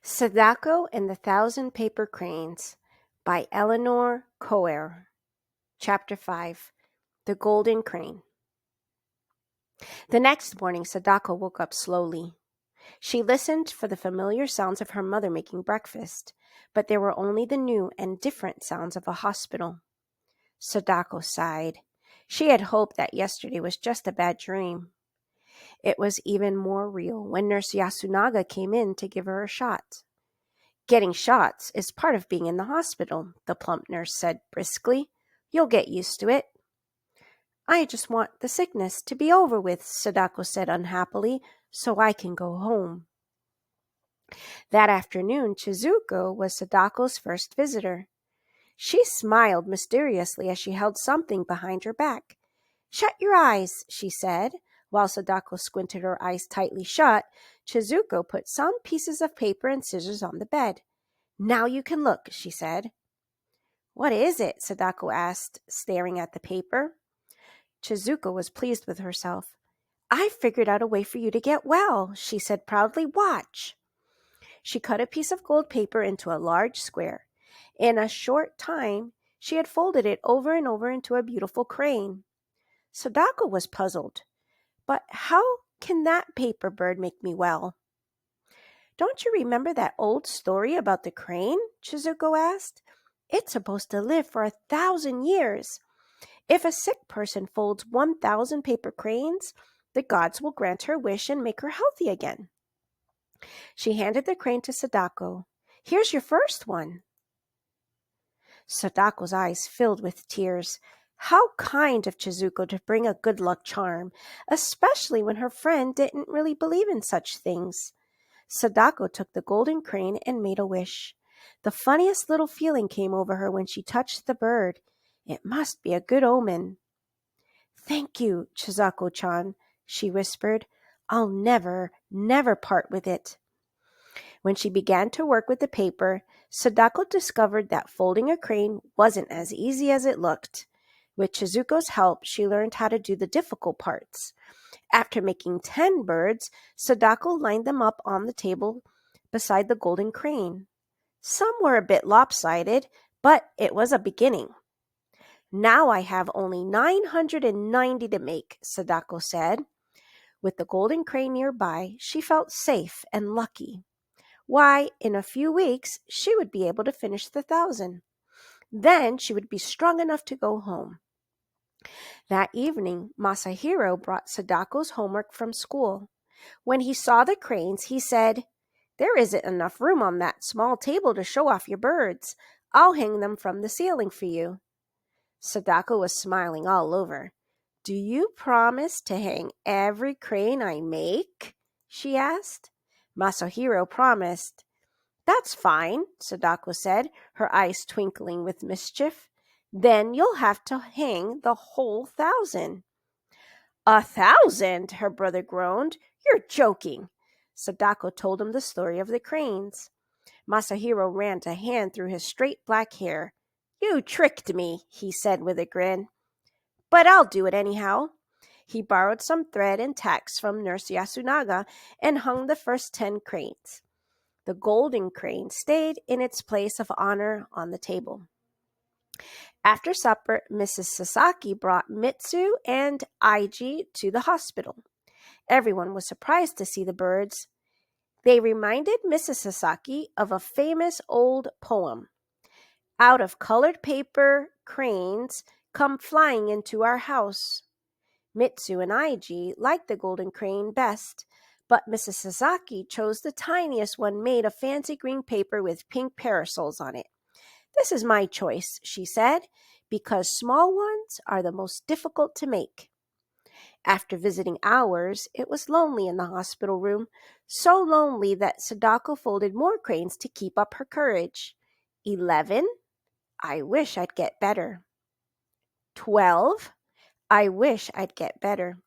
Sadako and the Thousand Paper Cranes by Eleanor Coer. Chapter 5 The Golden Crane. The next morning, Sadako woke up slowly. She listened for the familiar sounds of her mother making breakfast, but there were only the new and different sounds of a hospital. Sadako sighed. She had hoped that yesterday was just a bad dream. It was even more real when Nurse Yasunaga came in to give her a shot. "Getting shots is part of being in the hospital," the plump nurse said briskly. "You'll get used to it." "I just want the sickness to be over with," Sadako said unhappily, "so I can go home." That afternoon, Chizuko was Sadako's first visitor. She smiled mysteriously as she held something behind her back. "Shut your eyes," she said. While Sadako squinted her eyes tightly shut, Chizuko put some pieces of paper and scissors on the bed. "Now you can look," she said. "What is it?" Sadako asked, staring at the paper. Chizuko was pleased with herself. "I figured out a way for you to get well," she said proudly. "Watch." She cut a piece of gold paper into a large square. In a short time, she had folded it over and over into a beautiful crane. Sadako was puzzled. "But how can that paper bird make me well?" "Don't you remember that old story about the crane?" Chizuko asked. "It's supposed to live for 1,000 years. If a sick person folds 1,000 paper cranes, the gods will grant her wish and make her healthy again." She handed the crane to Sadako. "Here's your first one." Sadako's eyes filled with tears. How kind of Chizuko to bring a good luck charm, especially when her friend didn't really believe in such things. Sadako took the golden crane and made a wish. The funniest little feeling came over her when she touched the bird. It must be a good omen. "Thank you, Chizuko-chan," she whispered. "I'll never, never part with it." When she began to work with the paper, Sadako discovered that folding a crane wasn't as easy as it looked. With Chizuko's help, she learned how to do the difficult parts. After making 10 birds, Sadako lined them up on the table beside the golden crane. Some were a bit lopsided, but it was a beginning. "Now I have only 990 to make," Sadako said. With the golden crane nearby, she felt safe and lucky. Why, in a few weeks, she would be able to finish the 1,000. Then she would be strong enough to go home. That evening, Masahiro brought Sadako's homework from school. When he saw the cranes, he said, "There isn't enough room on that small table to show off your birds. I'll hang them from the ceiling for you." Sadako was smiling all over. "Do you promise to hang every crane I make?" she asked. Masahiro promised. "That's fine," Sadako said, her eyes twinkling with mischief. "Then you'll have to hang the whole 1,000. "1,000?" her brother groaned. "You're joking." Sadako told him the story of the cranes. Masahiro ran a hand through his straight black hair. "You tricked me," he said with a grin. "But I'll do it anyhow." He borrowed some thread and tacks from Nurse Yasunaga and hung the first 10 cranes. The golden crane stayed in its place of honor on the table. After supper, Mrs. Sasaki brought Mitsu and Aiji to the hospital. Everyone was surprised to see the birds. They reminded Mrs. Sasaki of a famous old poem. "Out of colored paper, cranes come flying into our house." Mitsu and Aiji liked the golden crane best, but Mrs. Sasaki chose the tiniest one made of fancy green paper with pink parasols on it. "This is my choice," she said, "because small ones are the most difficult to make." After visiting hours, it was lonely in the hospital room, so lonely that Sadako folded more cranes to keep up her courage. 11? I wish I'd get better. 12? I wish I'd get better.